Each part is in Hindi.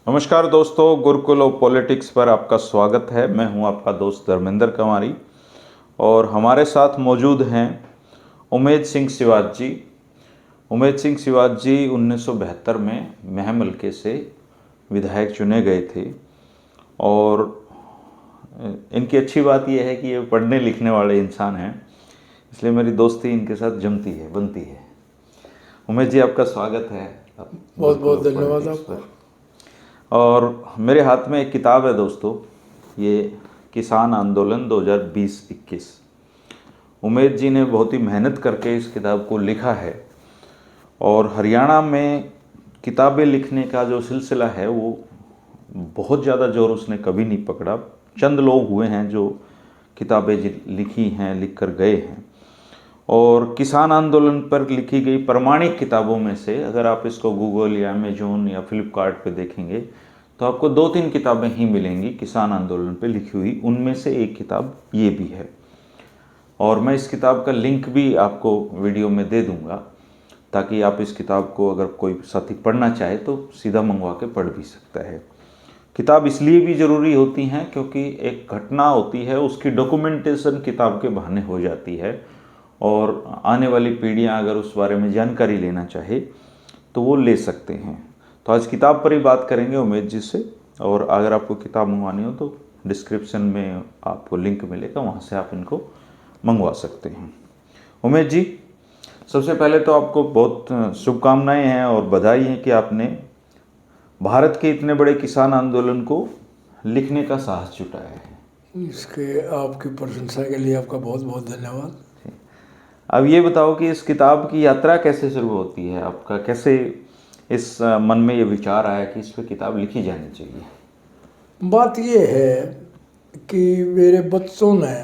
नमस्कार दोस्तों, गुरुकुल ऑफ पॉलिटिक्स पर आपका स्वागत है। मैं हूं आपका दोस्त धर्मेंद्र कंवारी और हमारे साथ मौजूद हैं उमेद सिंह सिवाच जी। उमेद सिंह सिवाच जी 1972 में महम हल्के से विधायक चुने गए थे और इनकी अच्छी बात यह है कि ये पढ़ने लिखने वाले इंसान हैं, इसलिए मेरी दोस्ती इनके साथ जमती है, बनती है। उमेद जी, आपका स्वागत है। बहुत बहुत धन्यवाद आपका। और मेरे हाथ में एक किताब है दोस्तों, ये किसान आंदोलन 2020-21। उमेद जी ने बहुत ही मेहनत करके इस किताब को लिखा है और हरियाणा में किताबें लिखने का जो सिलसिला है वो बहुत ज़्यादा जोर उसने कभी नहीं पकड़ा। चंद लोग हुए हैं जो किताबें लिखी हैं, लिख कर गए हैं। और किसान आंदोलन पर लिखी गई प्रमाणिक किताबों में से अगर आप इसको गूगल या अमेजोन या फ्लिपकार्ट पे देखेंगे तो आपको 2-3 किताबें ही मिलेंगी किसान आंदोलन पे लिखी हुई। उनमें से एक किताब ये भी है और मैं इस किताब का लिंक भी आपको वीडियो में दे दूंगा ताकि आप इस किताब को अगर कोई साथी पढ़ना चाहे तो सीधा मंगवा के पढ़ भी सकता है। किताब इसलिए भी ज़रूरी होती हैं क्योंकि एक घटना होती है, उसकी डॉक्यूमेंटेशन किताब के बहाने हो जाती है और आने वाली पीढ़ियां अगर उस बारे में जानकारी लेना चाहे तो वो ले सकते हैं। तो आज किताब पर ही बात करेंगे उमेद जी से, और अगर आपको किताब मंगवानी हो तो डिस्क्रिप्शन में आपको लिंक मिलेगा, वहाँ से आप इनको मंगवा सकते हैं। उमेद जी, सबसे पहले तो आपको बहुत शुभकामनाएं हैं और बधाई है कि आपने भारत के इतने बड़े किसान आंदोलन को लिखने का साहस जुटाया है। इसके आपकी प्रशंसा के लिए आपका बहुत बहुत धन्यवाद। अब ये बताओ कि इस किताब की यात्रा कैसे शुरू होती है, आपका कैसे इस मन में ये विचार आया कि इस पर किताब लिखी जानी चाहिए? बात ये है कि मेरे बच्चों ने,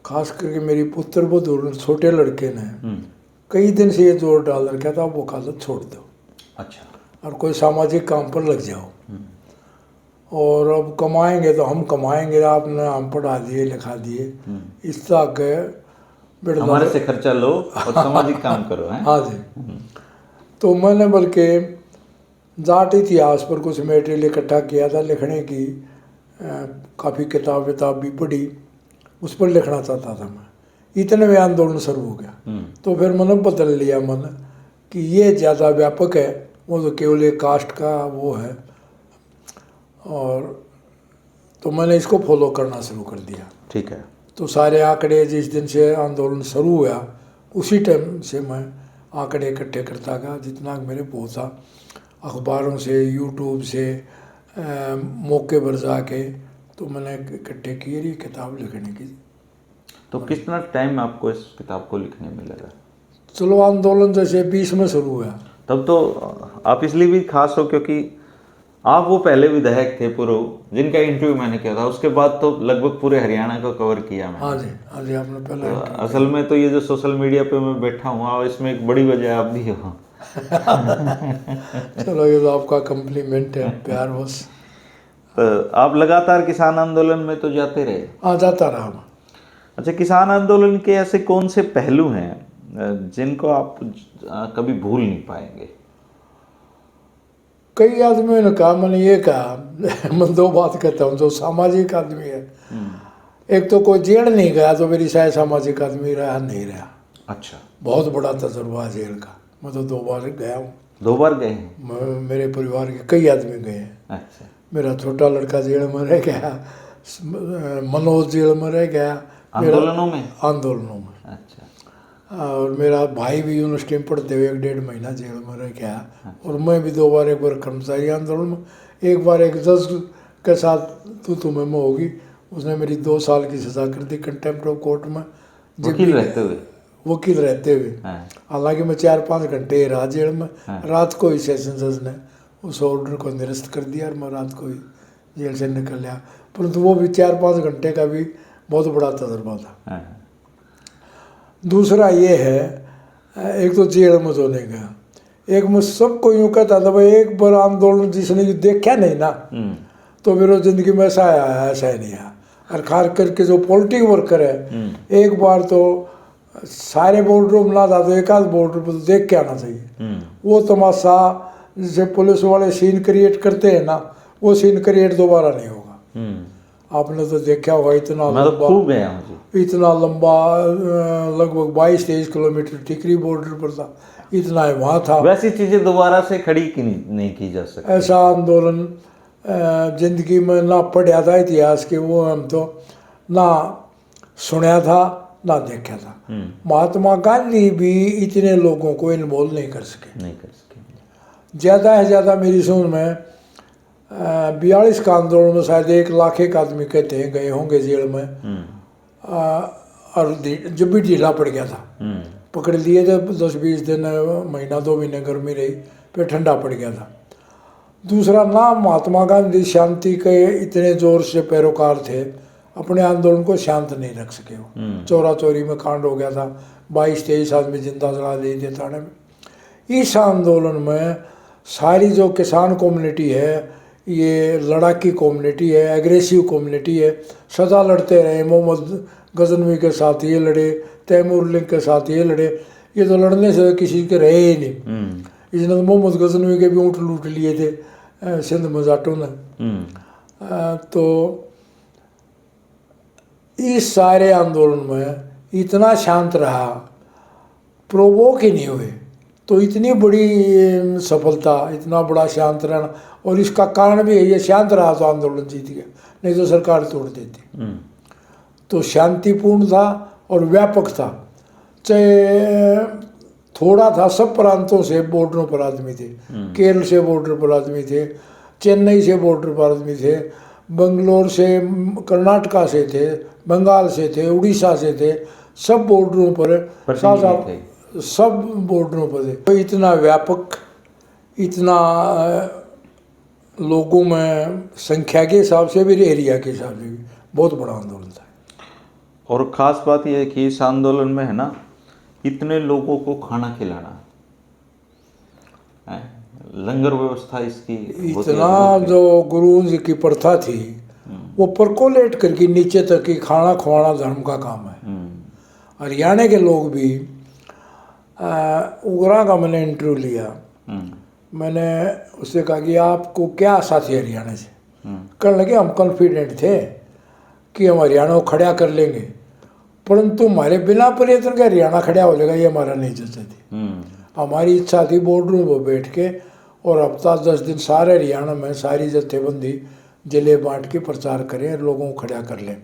खास करके मेरी पुत्र बधू छोटे लड़के ने कई दिन से ये जोर डाल रखा था वो वकालत छोड़ दो। अच्छा। और कोई सामाजिक काम पर लग जाओ और अब कमाएंगे तो हम कमाएंगे, आपने हम पढ़ा दिए लिखा दिए, इस तक हमारे से खर्चा लो और सामाजिक काम करो है? हाँ जी। तो मैंने बल्कि जाट इतिहास पर कुछ मटेरियल इकट्ठा किया था लिखने की, काफ़ी किताब भी पढ़ी, उस पर लिखना चाहता था मैं। इतने में आंदोलन शुरू हो गया तो फिर मैंने बदल लिया मन कि ये ज़्यादा व्यापक है, वो तो केवल एक कास्ट का वो है, और तो मैंने इसको फॉलो करना शुरू कर दिया। ठीक है। तो सारे आंकड़े जिस दिन से आंदोलन शुरू हुआ उसी टाइम से मैं आंकड़े इकट्ठे करता गया, जितना मेरे पहुँचा, अखबारों से, यूट्यूब से, मौके पर जाके, तो मैंने इकट्ठे किए ये किताब लिखने की। तो कितना टाइम आपको इस किताब को लिखने में लगा? चलो, आंदोलन जैसे 20 में शुरू हुआ। तब तो आप इसलिए भी खास हो क्योंकि आप वो पहले विधायक थे पूर्व जिनका इंटरव्यू मैंने किया था, उसके बाद तो लगभग पूरे हरियाणा को कवर किया मैंने। हाँ जी, आपने पहले तो असल में तो ये जो सोशल मीडिया पे मैं बैठा हूँ इसमें एक बड़ी वजह आप भी हो। चलो, ये तो आपका कम्प्लीमेंट है, प्यार बस। तो आप लगातार किसान आंदोलन में तो जाते रहे? हाँ, जाता रहा। अच्छा, किसान आंदोलन के ऐसे कौन से पहलू हैं जिनको आप कभी भूल नहीं पाएंगे? कई आदमियों ने कहा, मैंने ये कहा, मैं दो बात कहता हूँ, जो सामाजिक आदमी है, एक तो कोई जेल नहीं गया तो मेरी शायद सामाजिक आदमी रहा नहीं रहा। अच्छा। बहुत बड़ा तजुर्बा है जेल का, मैं तो 2 बार गया हूँ। 2 बार गए हैं? मेरे परिवार के कई आदमी गए हैं। अच्छा। मेरा छोटा लड़का जेल में रह गया, मनोज जेल में रह गया आंदोलनों में। अच्छा। और मेरा भाई भी यूनिवर्सिटी में पढ़ते हुए 1.5 महीना जेल में रह गया। और मैं भी 2 बार, एक बार कर्मचारी आंदोलन में, एक बार एक जज के साथ तुम्हें में होगी, उसने मेरी 2 साल की सज़ा कर दी कंटेम्प्ट ऑफ कोर्ट में, वकील रहते हुए। हालांकि मैं 4-5 घंटे रहा जेल में। रात को ही सेशन जज ने उस ऑर्डर को निरस्त कर दिया और मैं रात को ही जेल से निकल गया, परंतु वो भी 4-5 घंटे का भी बहुत बड़ा तजुर्बा था। दूसरा ये है, एक तो जेल में जो नहीं गया, एक मैं सबको यूँ कहता था भाई, एक बार आंदोलन जिसने देखा नहीं ना तो फिर वो जिंदगी में ऐसा आया, ऐसा ही नहीं आया। और खास करके जो पॉलिटिक वर्कर है, एक बार तो सारे बॉर्डरों में ना था तो एक आध बॉर्डर पर तो देख के आना चाहिए। वो तमाशा जैसे पुलिस वाले सीन क्रिएट करते हैं ना, वो सीन क्रिएट दोबारा नहीं होगा। हम्म। आपने तो देखा होगा इतना मैं तो लंबा, खूब गया हूँ जी। इतना लंबा लगभग 22-23 किलोमीटर टिकरी बॉर्डर पर था, इतना है वहाँ था। वैसी चीजें दोबारा से खड़ी की नहीं की जा सकती। ऐसा आंदोलन जिंदगी में ना पढ़ा था इतिहास के, वो हम तो ना सुना था ना देखा था। महात्मा गांधी भी इतने लोगों को इन्वॉल्व नहीं कर सके। नहीं कर सके। ज़्यादा है ज़्यादा मेरी समझ में 42 का आंदोलन में शायद 1 लाख एक आदमी कहते हैं गए होंगे जेल में। और जब भी ढीला पड़ गया था, पकड़ लिए थे 10-20 दिन, महीना 2 महीने गर्मी रही, फिर ठंडा पड़ गया था। दूसरा ना, महात्मा गांधी शांति के इतने जोर से पैरोकार थे, अपने आंदोलन को शांत नहीं रख सके। वो चोरा चोरी में कांड हो गया था, 22-23 आदमी जिंदा जला दिए थे थाने में। इस आंदोलन में सारी जो किसान कम्युनिटी है, ये लड़ाकी कम्युनिटी है, एग्रेसिव कम्युनिटी है, सदा लड़ते रहे। मोहम्मद गजनवी के साथ ये लड़े, तैमूर लिंग के साथ ये लड़े, ये तो लड़ने से किसी के रहे ही नहीं। इसने तो मोहम्मद गजनवी के भी ऊँट लूट लिए थे सिंध में जाटों ने। तो इस सारे आंदोलन में इतना शांत रहा, प्रोवोक ही नहीं हुए, तो इतनी बड़ी सफलता, इतना बड़ा शांत रहना। और इसका कारण भी है, ये शांत रहा तो आंदोलन जीत गया, नहीं तो सरकार तोड़ देती। तो शांतिपूर्ण था और व्यापक था, चाहे थोड़ा था, सब प्रांतों से बॉर्डरों पर आदमी थे। केरल से बॉर्डर पर आदमी थे, चेन्नई से बॉर्डर पर आदमी थे, बंगलोर से, कर्नाटका से थे, बंगाल से थे, उड़ीसा से थे, सब बॉर्डरों पर सब बॉर्डरों पर थे। तो इतना व्यापक, इतना लोगों में संख्या के हिसाब से भी, एरिया के हिसाब से भी बहुत बड़ा आंदोलन था। और ख़ास बात यह है कि इस आंदोलन में है ना, इतने लोगों को खाना खिलाना, लंगर व्यवस्था इसकी इतना, जो गुरुओं जी की प्रथा थी वो परकोलेट करके नीचे तक की खाना खवाना धर्म का काम है। हरियाणा के लोग भी, उगरा का मैंने इंटरव्यू लिया, मैंने उससे कहा कि आपको क्या साथी हरियाणा से? कहने लगे हम कॉन्फिडेंट थे कि हम हरियाणा को खड़ा कर लेंगे, परंतु हमारे बिना प्रयत्न के हरियाणा खड़ा हो जाएगा ये हमारा नहीं चाहते थे। हमारी इच्छा थी बॉर्डरों पर बैठ के और हफ्ता 10 दिन सारे हरियाणा में सारी जत्थेबंदी जिले बांट के प्रचार करें, लोगों को खड़ा कर लें,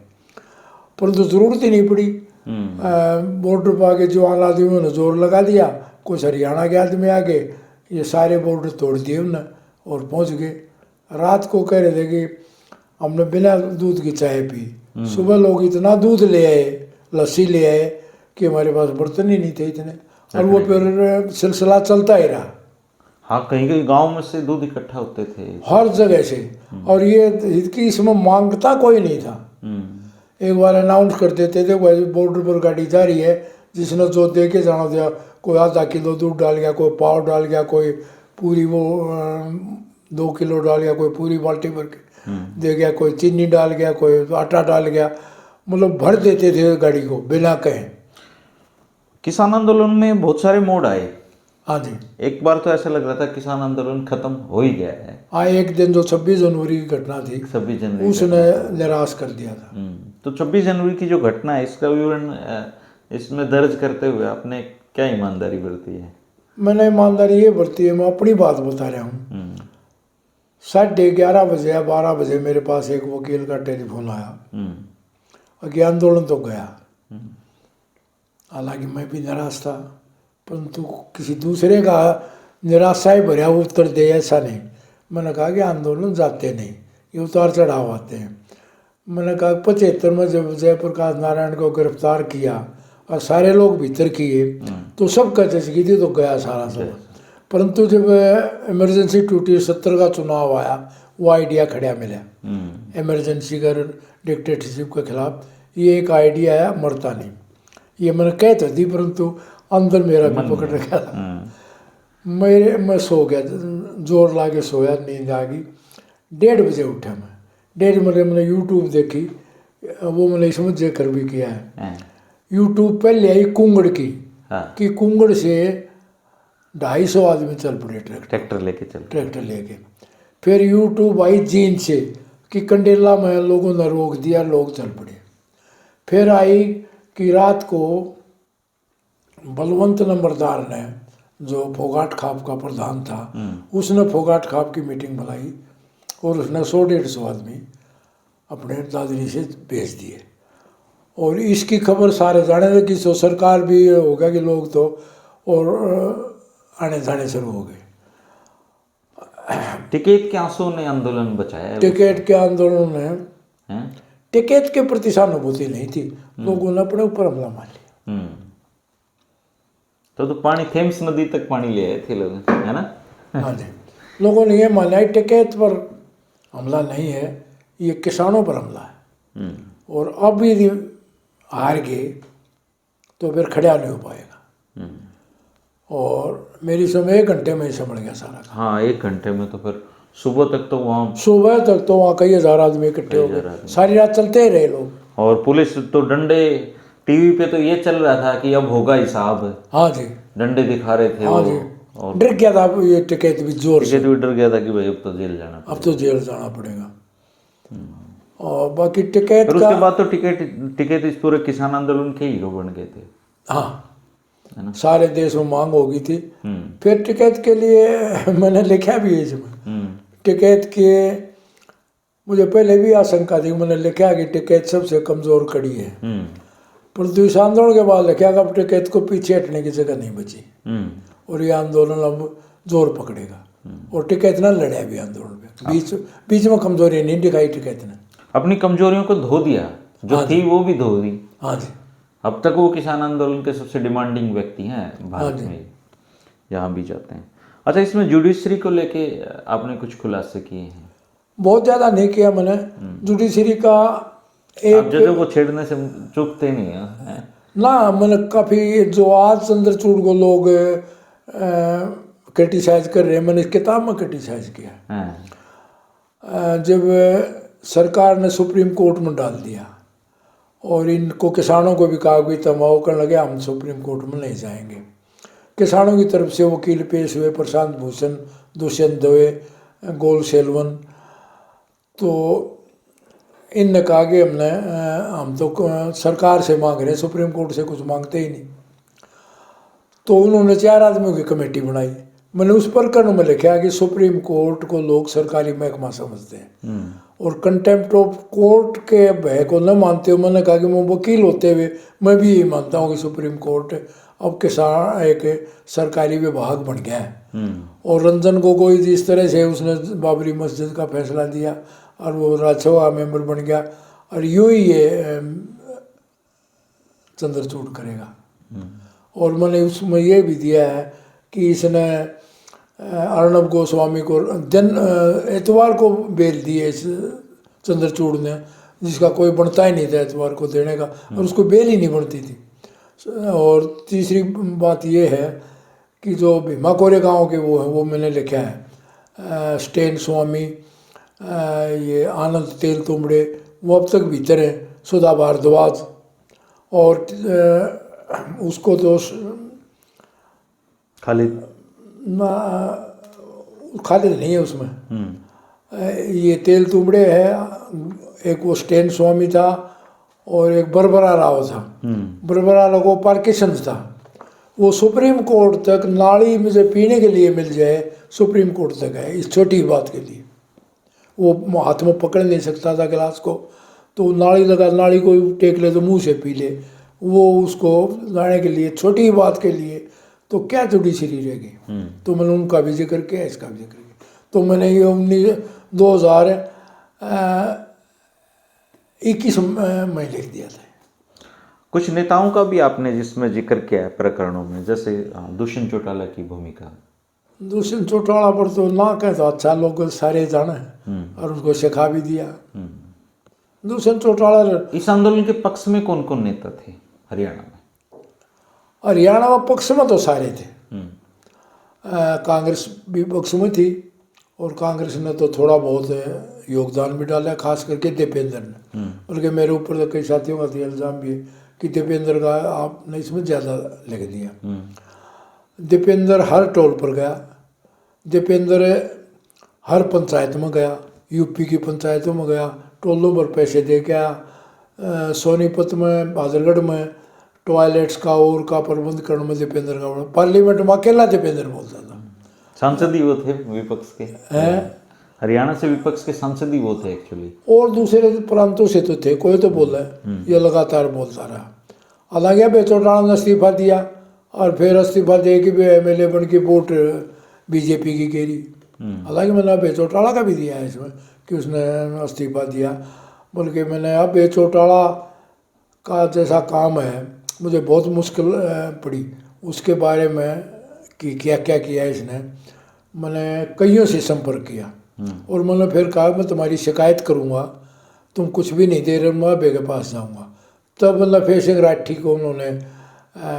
परंतु ज़रूरत ही नहीं पड़ी। बॉर्डर पर आके जवान आदमियों ने जोर लगा दिया, कुछ हरियाणा के आदमी आ गए, ये सारे बॉर्डर तोड़ दिए उन्होंने और पहुंच गए। रात को कह रहे थे कि हमने बिना दूध की चाय पी। सुबह लोग इतना दूध ले आए, लस्सी ले आए कि हमारे पास बर्तन ही नहीं थे इतने, और वो फिर सिलसिला चलता ही रहा। हाँ, कहीं कहीं गांव में से दूध इकट्ठा होते थे, हर जगह से। और ये इसकी इसमें मांगता कोई नहीं था। एक बार अनाउंस कर देते थे, बॉर्डर पर गाड़ी जा रही है, जिसने जो दे के जाना दिया, कोई आधा किलो दूध डाल गया, कोई पाव डाल गया, कोई पूरी वो 2 किलो डाल गया, कोई पूरी बाल्टी भर के दे गया, कोई चीनी डाल गया, कोई आटा डाल गया, मतलब भर देते थे गाड़ी को बिना कहे। किसान आंदोलन में बहुत सारे मोड़ आए। हाँ जी, एक बार तो ऐसा लग रहा था किसान आंदोलन खत्म हो ही गया है। हाँ, एक दिन जो 26 जनवरी की घटना थी, 26 जनवरी उसने निराश कर दिया था। तो 26 जनवरी की जो घटना है, इसका विवरण इसमें दर्ज करते हुए आपने क्या ईमानदारी बरती है? मैंने ईमानदारी ये बरती है, मैं अपनी बात बता रहा हूँ। 11:30 बजे या 12 बजे मेरे पास एक वकील का टेलीफोन आया कि आंदोलन तो गया। हालांकि मैं भी निराश था, परंतु किसी दूसरे का निराशा ही भरा उत्तर दे ऐसा नहीं। मैंने कहा कि आंदोलन जाते नहीं, ये उतार चढ़ाव आते हैं। मैंने कहा 75 में जब जयप्रकाश नारायण को गिरफ्तार किया और सारे लोग भीतर किए तो सब कचकी थी, तो गया सारा सब। परंतु जब इमरजेंसी टूटी, 70 का चुनाव आया, वो आइडिया खड़ा मिला इमरजेंसी का, डिक्टेटरशिप के खिलाफ। ये एक आइडिया आया, मरता नहीं। ये मैंने कह तो दी, परंतु अंदर मेरा भी पकड़ रखा था। मैं सो गया, जोर ला के सोया, नींद आ गई। 1:30 बजे उठा मैं। 1:30 बजे मैंने यूट्यूब देखी, वो मैंने समझ कर भी किया है। यूट्यूब पे ले आई कुंगड़ की, कि कुंगड़ से 250 आदमी चल पड़े ट्रैक्टर लेके। फिर यूट्यूब आई जीन से कि कंडेला में लोगों ने रोक दिया, लोग चल पड़े। फिर आई कि रात को बलवंत नंबरदार ने, जो फोगाट खाप का प्रधान था, उसने फोगाट खाप की मीटिंग बुलाई और उसने 100-150 आदमी अपने दादरी से भेज दिए। और इसकी खबर सारे जाने लगी, तो सरकार भी हो गया कि लोग तो और आने जाने शुरू हो गए। टिकैत के आंसू ने आंदोलन बचाया है। टिकैत के आंदोलन ने, हैं? टिकैत के प्रति सहानुभूति नहीं थी, लोगों ने अपने ऊपर हमला मार लिया। तो पानी थेम्स नदी तक पानी ले आए थे लोग, है ना? हाँ जी, लोगों ने ये माना टिकैत पर हमला नहीं है, ये किसानों पर हमला है। और अब यदि हार गए तो फिर खड़ा नहीं हो पाएगा। और मेरी समझ 1 घंटे में ही संभल गया सारा। हाँ, 1 घंटे में तो फिर सुबह तक तो वहाँ कई हजार आदमी इकट्ठे हो गए, सारी रात चलते ही रहे लोग। और पुलिस तो डंडे, टीवी पे तो ये चल रहा था कि अब होगा हिसाब। हाँ जी, डंडे दिखा रहे थे। हाँ जी, और डर गया था ये टिकैत भी, जोर से टिकैत भी डर गया था कि भाई अब तो जेल जाना पड़ेगा। अब तो जेल जाना पड़ेगा। और बाकी टिकैत फिर का, उसके बाद तो टिकैत इस पूरे किसान आंदोलन के हीरो बन गए थे। हाँ, सारे देश में मांग हो गई थी। फिर टिकैत के लिए मैंने लिखा भी है इसमें, टिकैत के मुझे पहले भी आशंका थी, मैंने लिखा कि टिकैत सबसे कमजोर कड़ी है, परंतु इस आंदोलन के बाद लिखा कि अब टिकैत को पीछे हटने की जगह नहीं बची और ये आंदोलन अब जोर पकड़ेगा। और टिकैत ने लड़ा भी आंदोलन में, बीच में कमजोरी नहीं दिखाई टिकैत ने, अपनी कमजोरियों को धो दिया, जो थी वो भी धो दी। हाँ जी, अब तक वो किसान आंदोलन के सबसे डिमांडिंग व्यक्ति हैं भारत में, जहाँ भी जाते हैं। अच्छा, इसमें जुडिशरी को लेके आपने कुछ खुलासे किए हैं? बहुत ज़्यादा नहीं किया मैंने। जुडिशरी का आप जजों को छेड़ने से चूकते नहीं हैं ना, मैंने काफ़ी, जो आज चंद्रचूड़ को लोग क्रिटिसाइज कर रहे हैं, मैंने इस किताब में क्रिटिसाइज किया। जब सरकार ने सुप्रीम कोर्ट में डाल दिया और इनको किसानों को भी कहा कि तमाओ करने लगे, हम सुप्रीम कोर्ट में नहीं जाएंगे। किसानों की तरफ से वकील पेश हुए, प्रशांत भूषण, दुष्यंत दवे, गोल सेलवन, तो इनने कहा कि हम तो सरकार से मांग रहे हैं, सुप्रीम कोर्ट से कुछ मांगते ही नहीं। तो उन्होंने 4 आदमियों की कमेटी बनाई। मैंने उस प्रकरण में लिखा कि सुप्रीम कोर्ट को लोग सरकारी महकमा समझते हैं और कंटेम्प्ट ऑफ कोर्ट के भय को न मानते हो। मैंने कहा कि मैं वकील होते हुए मैं भी यही मानता हूँ कि सुप्रीम कोर्ट अब किसान एक सरकारी विभाग बन गया है। और रंजन गोगोई जिस तरह से उसने बाबरी मस्जिद का फैसला दिया और वो राज्यसभा मेंबर बन गया, और यूं ही ये चंद्रचूड़ करेगा। और मैंने उसमें ये भी दिया है कि इसने अर्णब गोस्वामी को एतवार को बेल दिए इस चंद्रचूड़ ने, जिसका कोई बनता ही नहीं था एतवार को देने का, और उसको बेल ही नहीं बनती थी। और तीसरी बात ये है कि जो भीमा कोरेगांव के वो हैं, वो मैंने लिखा है, स्टेन स्वामी, ये आनंद तेल तुमड़े, वो अब तक भीतर हैं, सुधा भारद्वाज, और उसको तो खालिद नहीं है उसमें, ये तेल तुमड़े है, एक वो स्टेन स्वामी था और एक बरबरा राव था। बरबरा राव को पार्किंसंस था। वो सुप्रीम कोर्ट तक नाली में से पीने के लिए मिल जाए, सुप्रीम कोर्ट तक है इस छोटी बात के लिए। वो हाथ में पकड़ नहीं सकता था गिलास को, तो नाली लगा, नाली को टेक ले तो मुंह से पी ले। वो उसको लाने के लिए, छोटी बात के लिए तो क्या जुडिशरी रहेगी। तो मैंने उनका भी जिक्र किया, इसका भी जिक्र किया। तो मैंने ये 2021 में लिख दिया था। कुछ नेताओं का भी आपने जिसमें जिक्र किया है प्रकरणों में, जैसे दुष्यंत चौटाला की भूमिका। दुष्यंत चौटाला पर तो ना कहे तो अच्छा, लोग सारे जाने और उसको सिखा भी दिया। दुष्यंत चौटाला इस आंदोलन के पक्ष में कौन कौन नेता थे हरियाणा में? हरियाणा में पक्ष में तो सारे थे। कांग्रेस भी पक्ष में थी और कांग्रेस ने तो थोड़ा बहुत योगदान भी डाला, खास करके दीपेंद्र ने। बल्कि मेरे ऊपर तो कई साथियों का इल्ज़ाम भी है कि दीपेंद्र का आपने इसमें ज़्यादा लिख दिया। दीपेंद्र हर टोल पर गया। दीपेंद्र हर पंचायत में गया, यूपी की पंचायतों में गया, टोलों पर पैसे दे के आया। सोनीपत में, बहादुरगढ़ में टॉयलेट्स का और का प्रबंध करने में दीपेंद्र का बड़ा, पार्लियामेंट में अकेला दीपेंद्र बोलता था। सांसद ही वो थे विपक्ष के, हैं हरियाणा से विपक्ष के सांसद ही वो थे एक्चुअली। और दूसरे प्रांतों से तो थे, कोई तो बोला है, ये लगातार बोलता रहा। हालांकि अब चौटाला ने इस्तीफा दिया और फिर इस्तीफा दे के भी एमएलए बन के वोट बीजेपी की घेरी। हालांकि मैंने अब चौटाला का भी दिया है इसमें कि उसने इस्तीफा दिया, बल्कि मैंने अब चौटाला का जैसा काम है मुझे बहुत मुश्किल पड़ी उसके बारे में कि क्या क्या किया इसने। मैंने कईयों से संपर्क किया और मैंने फिर कहा मैं तुम्हारी शिकायत करूँगा, तुम कुछ भी नहीं दे रहे, मैं अबे के पास जाऊँगा। तब नफे सिंह राठी को उन्होंने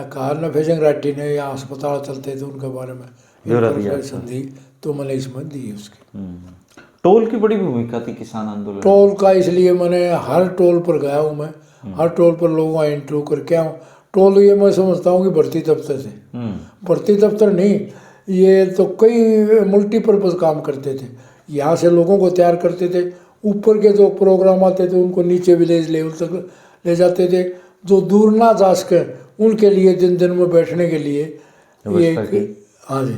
कहा, नफे सिंह राठी ने यहाँ अस्पताल चलते थे उनके बारे में इंफॉर्मेशन दी, तो मैंने इसमें दी उसकी। टोल की बड़ी भूमिका थी किसान आंदोलन। टोल का इसलिए मैंने हर टोल पर गया हूँ, मैं हर टोल पर लोगों का इंटरव्यू करके आऊँ। टोल ये मैं समझता हूँ कि भर्ती दफ्तर थे, भर्ती दफ्तर नहीं, ये तो कई मल्टीपर्पज़ काम करते थे। यहाँ से लोगों को तैयार करते थे, ऊपर के जो प्रोग्राम आते थे उनको नीचे विलेज लेवल तक ले जाते थे, जो दूर ना जा सके उनके लिए दिन दिन में बैठने के लिए ये हाँ जी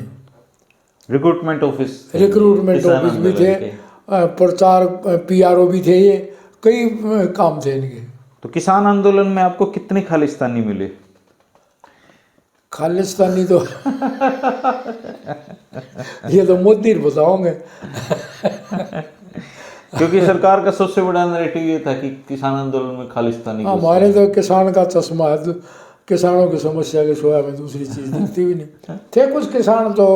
रिक्रूटमेंट ऑफिस भी थे, प्रचार पीआरओ भी थे, ये कई काम थे इनके। तो किसान आंदोलन में आपको कितने खालिस्तानी मिले? खालिस्तानी तो ये तो मोदी बताओगे क्योंकि सरकार का सबसे बड़ा नैरेटिव ये था कि किसान आंदोलन में खालिस्तानी। हमारे तो किसान का चश्मा है, किसानों की समस्या के सिवा में दूसरी चीज दिखती भी नहीं। थे कुछ किसान तो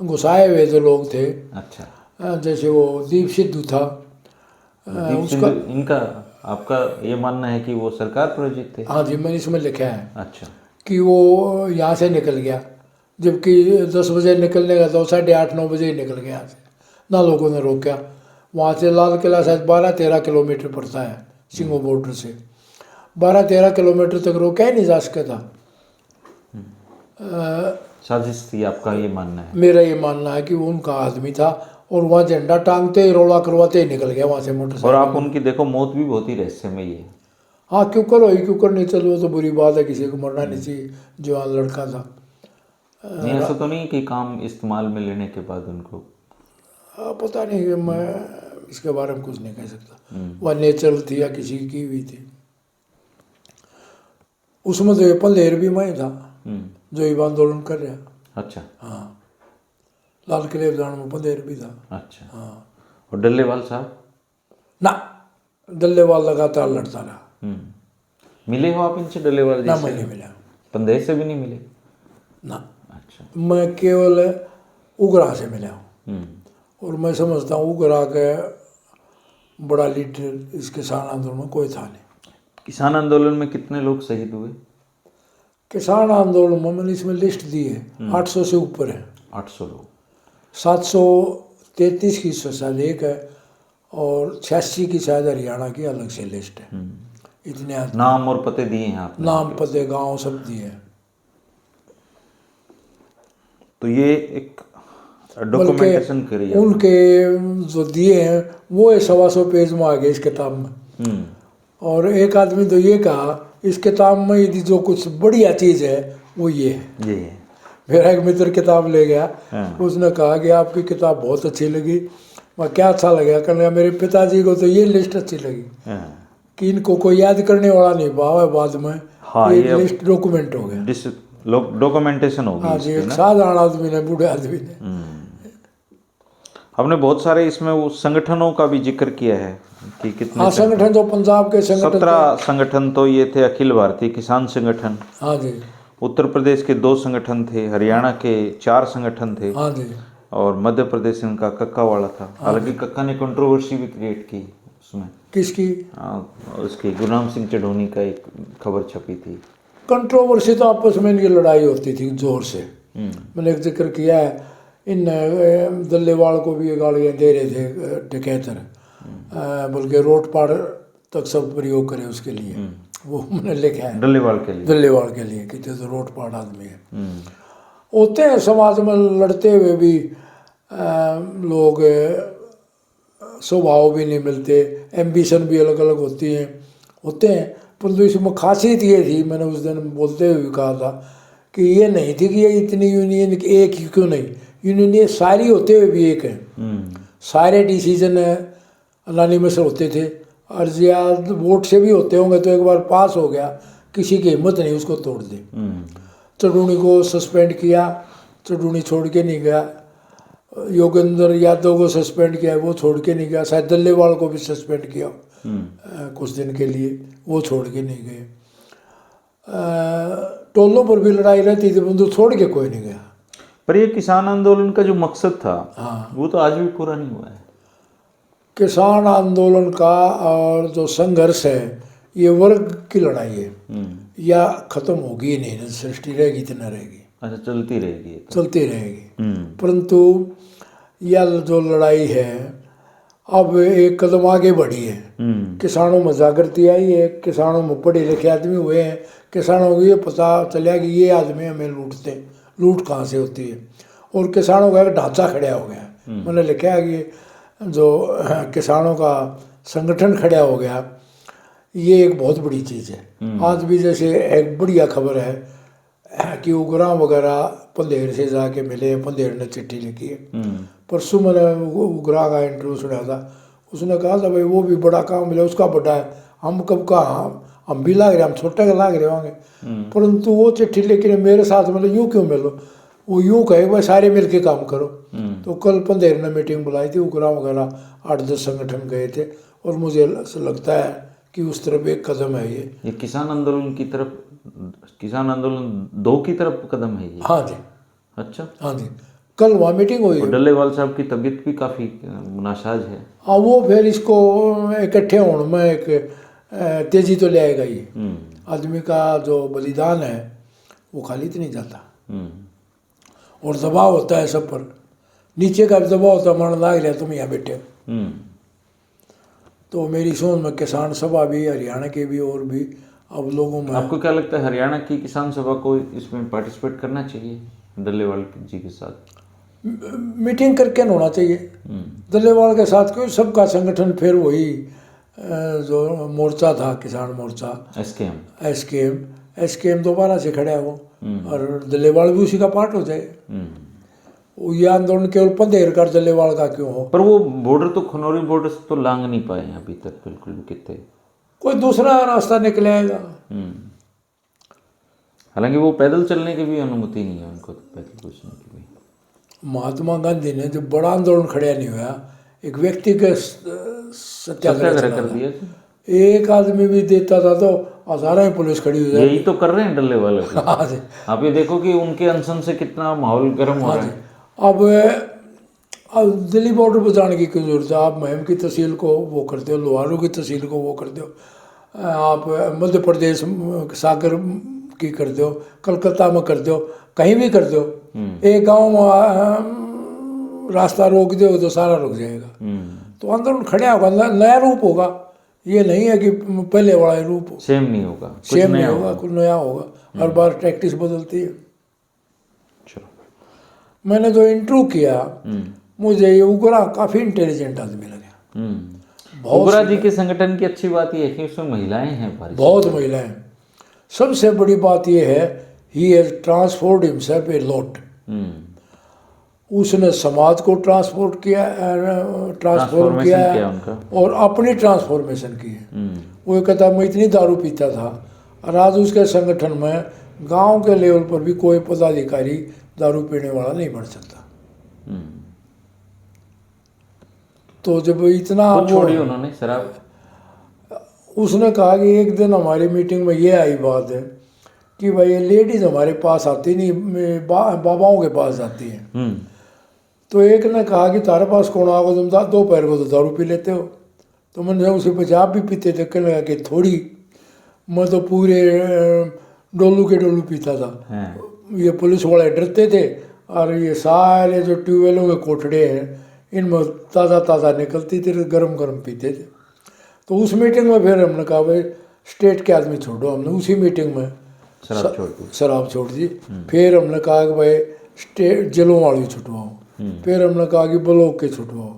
घुसाए हुए जो लोग थे, अच्छा, जैसे वो दीप सिद्धू था, उसका इनका आपका ये मानना है कि वो सरकार प्रोजेक्ट थे? हाँ जी, मैंने इसमें लिखा है अच्छा कि वो यहाँ से निकल गया, जबकि 10 बजे निकलने का तो 8:30-9 बजे ही निकल गया यहाँ से, ना लोगों ने रोका। वहाँ से लाल किला शायद 12-13 किलोमीटर पड़ता है सिंगो बॉर्डर से, 12-13 किलोमीटर तक रोका ही नहीं जा सका था। साजिश थी, आपका ये मानना है? मेरा ये मानना है कि वो उनका आदमी था और वहाँ झंडा टांगते ही रोला करवाते ही निकल गया वहाँ से मोटरसाइकिल। और आप उनकी देखो मौत भी बहुत ही रहस्यमयी है। हाँ, क्यों करो ही क्यों करनी, चलो वो तो बुरी बात है, किसी को मरना नहीं चाहिए, जवान लड़का था। नहीं ऐसा तो नहीं कि काम इस्तेमाल में लेने के बाद उनको पता नहीं, मैं इसके बारे में कुछ नहीं कह सकता, वह नेचुरल थी या किसी की हुई थी। उसमें तो ये पलेर भी मैं था जो ये आंदोलन कर रहा। अच्छा, हाँ, लाल किले जान में पलेर भी था। अच्छा, हाँ, और डल्लेवाल साहब? ना, डल्लेवाल लगातार लड़ता रहा। मिले हो आप इनसे? डल्लेवाल जी ना, से? मैं नहीं मिला। पंदेह से भी नहीं मिले? ना, अच्छा, मैं केवल उगरा से मिला हूँ और मैं समझता हूँ उगरा के बड़ा लीडर इस किसान आंदोलन में कोई था नहीं। किसान आंदोलन में कितने लोग शहीद हुए? किसान आंदोलन में मैंने इसमें लिस्ट दी है, 800 से ऊपर है। 800 लोग। 733 की शायद एक है और 86 की शायद हरियाणा की अलग से लिस्ट है। इतने आदमी, नाम और पते दिए हैं आपने? नाम पते गांव सब दिए हैं। तो ये एक डॉक्यूमेंटेशन करी है उनके जो दिए हैं वो 125 पेज में आ गए इस किताब में। और एक आदमी तो ये कहा इस किताब में यदि जो कुछ बढ़िया चीज़ है वो ये है। ये है। मेरा एक मित्र किताब ले गया, उसने कहा कि आपकी किताब बहुत अच्छी लगी। मैं क्या अच्छा लगा, कहने मेरे पिताजी को तो ये लिस्ट अच्छी लगी कि इनको कोई याद करने वाला नहीं पावा बाद में। हाँ, ये लिस्ट डॉक्यूमेंट हो गया, डॉक्यूमेंटेशन होगी। हाँ जी, एक साधारण आदमी ने, बूढ़े आदमी ने। हमने बहुत सारे इसमें वो संगठनों का भी जिक्र किया है कि कितने। हाँ, संगठन तो पंजाब के संगठन 17 संगठन तो ये थे, अखिल भारतीय किसान संगठन। हाँ जी। उत्तर प्रदेश के 2 संगठन थे, हरियाणा के 4 संगठन थे। हाँ जी। और मध्य प्रदेश इनका कक्का वाला था। हालांकि कक्का ने कंट्रोवर्सी भी क्रिएट की उसमें। किसकी? उसकी गुरनाम सिंह चढ़ोनी का एक खबर छपी थी। कंट्रोवर्सी तो आपस में इनकी लड़ाई होती थी जोर से। मैंने एक जिक्र किया है, इन दल्लेवाल को भी ये गालियाँ दे रहे थे डकैतर, बल्कि रोड पार तक सब प्रयोग करे उसके लिए। वो मैंने लिखा है डल्लेवाल के लिए कि तो रोड पार आदमी है। होते हैं समाज में लड़ते हुए भी लोग स्वभाव भी नहीं मिलते, एम्बिशन भी अलग अलग होते हैं। परंतु इसमें खासियत ये थी, मैंने उस दिन बोलते हुए कहा था कि ये नहीं थी कि ये इतनी यूनियन एक ही क्यों नहीं, यूनियन ये सारी होते हुए भी एक है। सारे डिसीजन अनानिमस होते थे, और ज्यादा वोट से भी होते होंगे तो एक बार पास हो गया, किसी की हिम्मत नहीं उसको तोड़ दे। चडूणी को सस्पेंड किया, चडूणी छोड़ के नहीं गया। योगेंद्र यादव को सस्पेंड किया, वो छोड़ के नहीं गया। शायद दल्लेवाल को भी सस्पेंड किया कुछ दिन के लिए, वो छोड़ के नहीं गए। टोलों पर भी लड़ाई रहती थी, परंतु छोड़ के कोई नहीं गया। पर ये किसान आंदोलन का जो मकसद था, हाँ, वो तो आज भी पूरा नहीं हुआ है। किसान आंदोलन का और जो संघर्ष है, ये वर्ग की लड़ाई है, या खत्म होगी ही नहीं, सृष्टि रहेगी तो न रहेगी। अच्छा, चलती रहेगी, चलती रहेगी। परंतु यह जो लड़ाई है अब एक कदम आगे बढ़ी है। किसानों में जागृति आई है, किसानों में पढ़े लिखे आदमी हुए हैं, किसानों को ये पता चला कि ये आदमी हमें लूट कहाँ से होती है, और किसानों का एक ढांचा खड़ा हो गया। मैंने लिखा है कि जो किसानों का संगठन खड़ा हो गया, ये एक बहुत बड़ी चीज़ है। आज भी जैसे एक बढ़िया खबर है कि उग्राम वगैरह पंधेर से जाके मिले, पंधेर ने चिट्ठी लिखी है। परसों मैंने उग्रा का इंटरव्यू सुना था, उसने कहा था भाई वो भी बड़ा काम मिला, उसका बड़ा है, हम कब का हम भी लाग रहे, हम छोटे का लाग रहे होंगे। परंतु वो चिट्ठी लेकिन मेरे साथ मतलब यूँ क्यों मिलो, वो यूँ कहे भाई सारे मिल के काम करो। तो कल पंधेर ने मीटिंग बुलाई थी, उग्राम वगैरह 8-10 संगठन गए थे, और मुझे लगता है कि उस तरफ एक कदम है ये किसान आंदोलन की तरफ, किसान आंदोलन 2 की तरफ कदम है ये। हाँ जी, अच्छा, हाँ जी, कल वहाँ मीटिंग हुई। डल्लेवाल साहब की तबीयत भी काफ़ी नासाज है। हाँ, वो फिर इसको इकट्ठे होने में एक तेजी तो ले आएगा ये। आदमी का जो बलिदान है वो खाली तो नहीं जाता, और दबाव होता है सब पर, नीचे का भी दबाव होता है, मन लाग रहा तुम यहाँ बैठे हो। तो मेरी सोच में किसान सभा भी, हरियाणा के भी और भी अब लोगों में। आपको क्या लगता है हरियाणा की किसान सभा को इसमें पार्टिसिपेट करना चाहिए डल्लेवाल जी के साथ? मीटिंग करके होना चाहिए दल्लेवाल के साथ, क्यों सबका संगठन फिर वही जो मोर्चा था, किसान मोर्चा, एसकेएम दोबारा से खड़ा है वो, और दल्लेवाल भी उसी का पार्ट हो जाए। ये आंदोलन केवल पंधेर का दल्लेवाल का क्यों हो? पर वो बॉर्डर तो खनौरी बॉर्डर से तो लांग नहीं पाए हैं अभी तक बिल्कुल भी, कितने कोई दूसरा रास्ता निकल आएगा। हालांकि वो पैदल चलने की भी अनुमति नहीं है उनको, तो पैदल पूछने की भी। महात्मा गांधी ने जो बड़ा आंदोलन खड़ा नहीं हुआ, एक व्यक्ति का सत्याग्रह कर दिया, एक आदमी भी देता था तो हजारों पुलिस खड़ी हो जाए। यही तो कर रहे हैं डल्ले वाले। आप ये देखो कि उनके अनशन से कितना माहौल गर्म हो रहा है। अब दिल्ली बॉर्डर पर जाने की क्यों जरूरत है? आप महम की तहसील को वो करते हो, लोहारू की तहसील को वो करते हो, आप मध्य प्रदेश सागर की करते हो, कलकत्ता में करते हो, कहीं भी करते हो। एक गांव में रास्ता रोक दो तो सारा रुक जाएगा। तो आंदोलन खड़ा होगा, नया रूप होगा। ये नहीं है कि पहले वाला रूप हो, सेम नहीं होगा, सेम नहीं होगा, कुछ नया होगा। हर बार टैक्टिस बदलती है। मैंने जो इंटरव्यू किया, मुझे ये उग्रा काफ़ी इंटेलिजेंट आदमी लगे। उग्रा जी के संगठन की अच्छी बात यह है कि उसमें महिलाएं हैं, बहुत महिलाएं। सबसे बड़ी बात यह है, he has transformed himself a lot. उसने समाज को ट्रांसफॉर्म किया है और अपनी ट्रांसफॉर्मेशन की है। वो कहता मैं इतनी दारू पीता था, और आज उसके संगठन में गांव के लेवल पर भी कोई पदाधिकारी दारू पीने वाला नहीं बन सकता। तो जब इतना छोड़ी उन्होंने शराब, उसने कहा कि एक दिन हमारी मीटिंग में ये आई बात है कि भाई लेडीज हमारे पास आती नहीं, बाबाओं के पास जाती हैं। तो एक ने कहा कि तारे पास कौन आएगा, तुम दोपहर को तो दारू पी लेते हो। तो मैंने उसे पूछा आप भी पीते थे? कहने लगा कि थोड़ी, मैं तो पूरे डोलू के डोलू पीता था। ये पुलिस वाले डरते थे, और ये सारे जो ट्यूबवेलों के कोठड़े हैं इनमें ताज़ा ताज़ा निकलती थी, गरम गरम पीते थे। तो उस मीटिंग में फिर हमने कहा भाई स्टेट के आदमी छोड़ो, हमने उसी मीटिंग में शराब छोड़ दी। फिर हमने कहा कि भाई स्टेट जेलों वाले छुटवाओ, फिर हमने कहा कि ब्लॉक के छुटवाओ,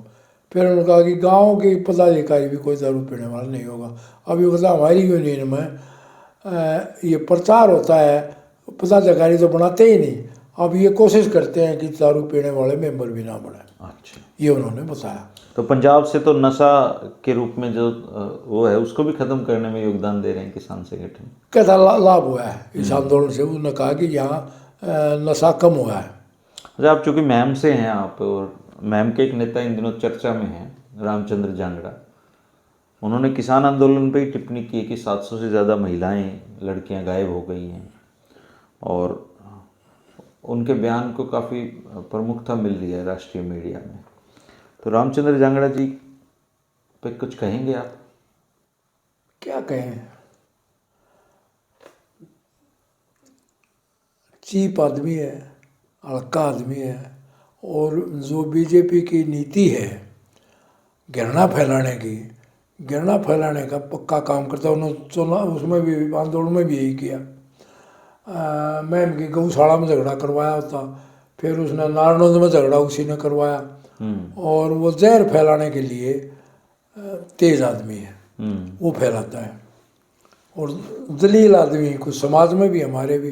फिर उन्होंने कहा कि गांव के पदाधिकारी भी कोई दारू पीने वाला नहीं होगा। अब ये कहता हमारी यूनियन में ये प्रचार होता है, पदाधिकारी तो बनाते ही नहीं, अब ये कोशिश करते हैं कि दारू पीने वाले मेंबर भी ना बने। अच्छा, ये उन्होंने बताया। तो पंजाब से तो नशा के रूप में जो वो है उसको भी खत्म करने में योगदान दे रहे हैं किसान संगठन। कैसा लाभ हुआ है इस आंदोलन से? उन्होंने कहा कि यहाँ नशा कम हुआ है। अच्छा, आप चूँकि मैम से हैं आप, और मैम के एक नेता इन दिनों चर्चा में हैं, रामचंद्र जांगड़ा, उन्होंने किसान आंदोलन पे ही टिप्पणी की कि 700 से ज़्यादा महिलाएं, लड़कियां गायब हो गई हैं, और उनके बयान को काफ़ी प्रमुखता मिल रही है राष्ट्रीय मीडिया में। तो रामचंद्र जांगड़ा जी पे कुछ कहेंगे आप? क्या कहें, चीप आदमी है, हल्का आदमी है, और जो बीजेपी की नीति है घृणा फैलाने का पक्का काम करता है। उन्होंने चुनाव उसमें भी, आंदोलन में भी यही किया। मैम की गौशाला में झगड़ा करवाया होता, फिर उसने नारनौंद में झगड़ा उसी ने करवाया, और वो जहर फैलाने के लिए तेज आदमी है, वो फैलाता है। और जलील आदमी कुछ समाज में भी, हमारे भी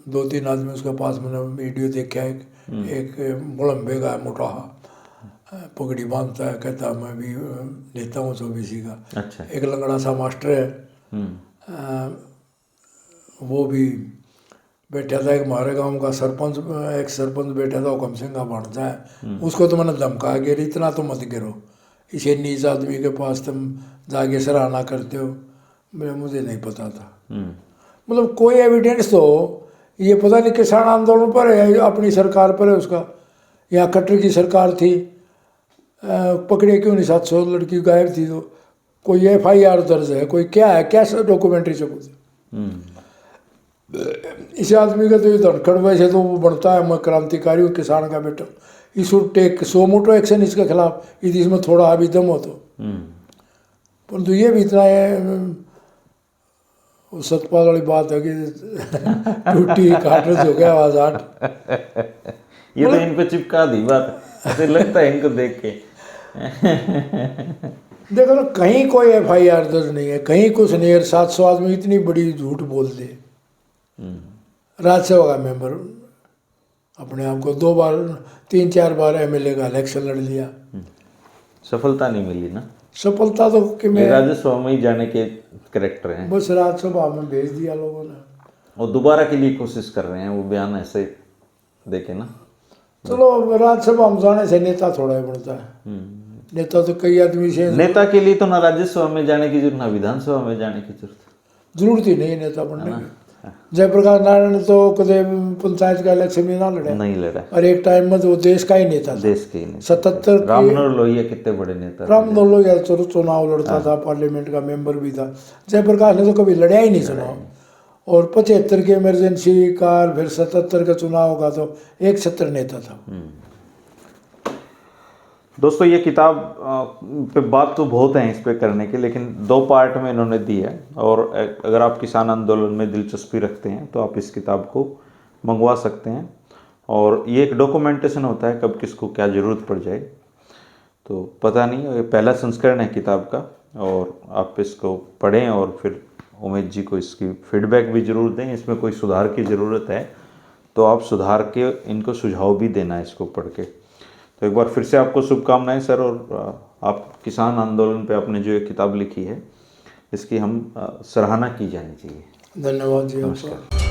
2-3 आदमी उसके पास, मैंने वीडियो देखा है, एक बुलंबे का मोटा पगड़ी बांधता है, कहता मैं भी नेता हूँ 24 का। अच्छा। एक लंगड़ा सा मास्टर है, वो भी बैठा था। एक हमारे गांव का सरपंच, एक सरपंच बैठा था, हुकम सिंह का भांजा है, उसको तो मैंने धमका गिर, इतना तो मत गिरो, इसे नीच आदमी के पास तुम जाके सराहना करते हो। मुझे नहीं पता था, मतलब कोई एविडेंस तो, ये पता नहीं किसान आंदोलन पर है, अपनी सरकार पर है उसका। यहाँ खट्टर की सरकार थी, पकड़े क्यों नहीं? 700 लड़की गायब थी, तो कोई FIR दर्ज है, कोई क्या है, क्या डॉक्यूमेंट्री सबूत है? इस आदमी का तो ये धनखड़, वैसे तो वो बनता है मैं क्रांतिकारी हूँ, किसान का बेटा, इस टेक 100 मोटो एक्शन इसके खिलाफ, यदि इसमें थोड़ा अभी दम हो तो। परंतु ये भी इतना है, सतपाल वाली बात है कि टूटी काटने हो गया आवाज 8। ये तो इन पे चिपका दी बात, ऐसे लगता है इनको देख के। देखो ना, कहीं कोई FIR दर्ज नहीं है, कहीं कुछ नहीं है। 700 आदमी इतनी बड़ी झूठ बोल दे। राज्यसभा का मेंबर अपने आप को 2 बार 3-4 बार MLA का इलेक्शन लड़ लिया, सफलता नहीं मिली ना। सफलता तो कि मैं राज्यसभा में ही जाने के कैरेक्टर हैं, बस राज्यसभा में भेज दिया लोगों ने, और दोबारा के लिए कोशिश कर रहे हैं। वो बयान ऐसे देखे ना, चलो राज्यसभा में जाने से नेता थोड़ा ही बनता है। नेता तो कई आदमी से, नेता के लिए तो ना राज्यसभा में जाने की जरूरत, ना विधानसभा में जाने की जरूरत ही नहीं है नेता बनने की। जयप्रकाश नारायण तो कदे पंचायत का इलेक्शन में ना लड़ा, नहीं लड़ा, और एक टाइम में तो वो देश का ही नेता था, देश के ही नेता। 77 राममनोहर लोहिया कितने बड़े नेता थे। राममनोहर लोहिया चलो चुनाव लड़ता था, पार्लियामेंट का मेंबर भी था। जयप्रकाश ने तो कभी लड़ा ही नहीं चुनाव, और 75 के इमरजेंसी काल, फिर 77 का चुनाव का तो एक छत्र नेता था। दोस्तों, ये किताब पे बात तो बहुत है इस पे करने की, लेकिन 2 पार्ट में इन्होंने दी है, और अगर आप किसान आंदोलन में दिलचस्पी रखते हैं तो आप इस किताब को मंगवा सकते हैं। और ये एक डॉक्यूमेंटेशन होता है, कब किसको क्या ज़रूरत पड़ जाए तो पता नहीं। ये पहला संस्करण है किताब का, और आप इसको पढ़ें, और फिर उमेश जी को इसकी फीडबैक भी ज़रूर दें। इसमें कोई सुधार की ज़रूरत है तो आप सुधार के इनको सुझाव भी देना इसको पढ़ के। तो एक बार फिर से आपको शुभकामनाएं सर, और आप किसान आंदोलन पे आपने जो ये किताब लिखी है इसकी हम सराहना की जानी चाहिए। धन्यवाद जी। नमस्कार।